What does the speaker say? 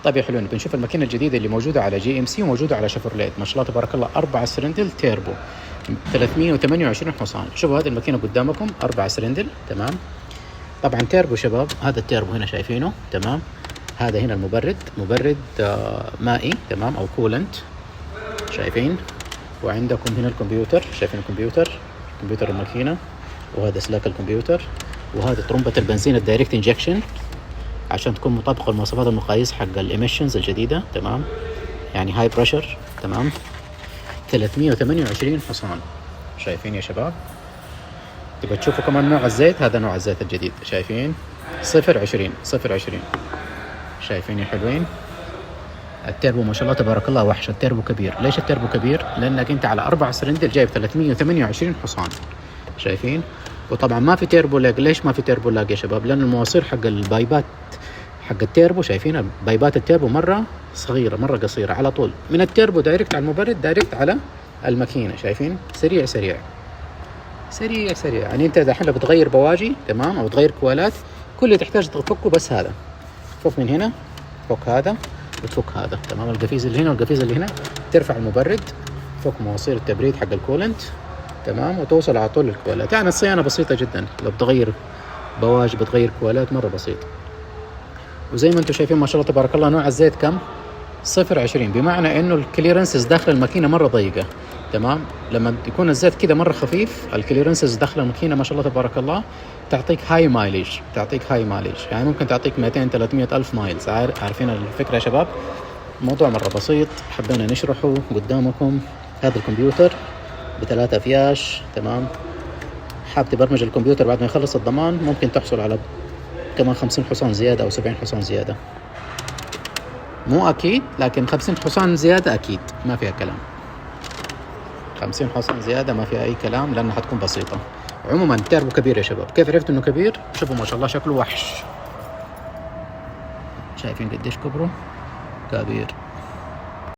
طيب يا حلوين، بنشوف الماكينة الجديدة اللي موجودة على جي ام سي وموجودة على شيفروليه، ما شاء الله تبارك الله 4 سلندل تيربو 328 حصان. شوفوا هذه الماكينة قدامكم 4 سلندل، تمام. طبعا تيربو شباب، هذا التيربو هنا شايفينه، تمام. هذا هنا المبرد، مبرد مائي، تمام، او كولنت، شايفين. وعندكم هنا الكمبيوتر، شايفين الكمبيوتر، كمبيوتر الماكينة، وهذا سلاك الكمبيوتر، وهذا طرمبة البنزين الدايركت انجكشن عشان تكون مطابقة لمواصفات المقاييس حق الإيميشنز الجديدة، تمام. يعني هاي بريشر، تمام. 328 حصان، شايفين يا شباب. تبغى تشوفوا كمان نوع الزيت، هذا نوع الزيت الجديد، شايفين 0.20 0.20، شايفين يا حلوين. التيربو ما شاء الله تبارك الله وحش، التيربو كبير. ليش التيربو كبير؟ لأنك أنت على 4 سلندر جايب 328 حصان، شايفين. وطبعا ما في تيربو لاج. ليش ما في تيربو لاج يا شباب؟ لأن المواسير حق البايبات حق التيربو، شايفين بايبات التيربو مرة صغيرة، مرة قصيرة، على طول من التيربو دايركت على المبرد، دايركت على الماكينة، شايفين. سريع سريع سريع سريع. يعني انت دحين لو بتغير بواجي، تمام، او تغير كوالات، كل اللي تحتاج تفكه بس هذا، فك من هنا، فك هذا وتفك هذا، تمام. القفيز اللي هنا والقفيز اللي هنا، ترفع المبرد، فك مواسير التبريد حق الكولنت، تمام، وتوصل على طول للكوالات. يعني الصيانة بسيطة جدا، لو بتغير بواجي، بتغير كوالات، مرة بسيط. وزي ما انتم شايفين ما شاء الله تبارك الله، نوع الزيت كم؟ 0.20، بمعنى انه الكليرنسز داخل الماكينة مرة ضيقة، تمام. لما يكون الزيت كده مرة خفيف، الكليرنسز داخل الماكينة ما شاء الله تبارك الله تعطيك هاي مايليج، يعني ممكن تعطيك 200 300 ألف مايلز. عارفين الفكرة يا شباب؟ موضوع مرة بسيط، حبينا نشرحه قدامكم. هذا الكمبيوتر ب3 أفياش، تمام. حاب تبرمج الكمبيوتر بعد ما يخلص الضمان، ممكن تحصل على كمان 50 حصان زيادة أو 70 حصان زيادة، مو أكيد، لكن 50 حصان زيادة أكيد ما فيها كلام. 50 حصان زيادة ما فيها أي كلام، لأنها حتكون بسيطة. عموما التيربو كبير يا شباب. كيف عرفت إنه كبير؟ شوفوا ما شاء الله شكله وحش، شايفين قديش كبره؟ كبير.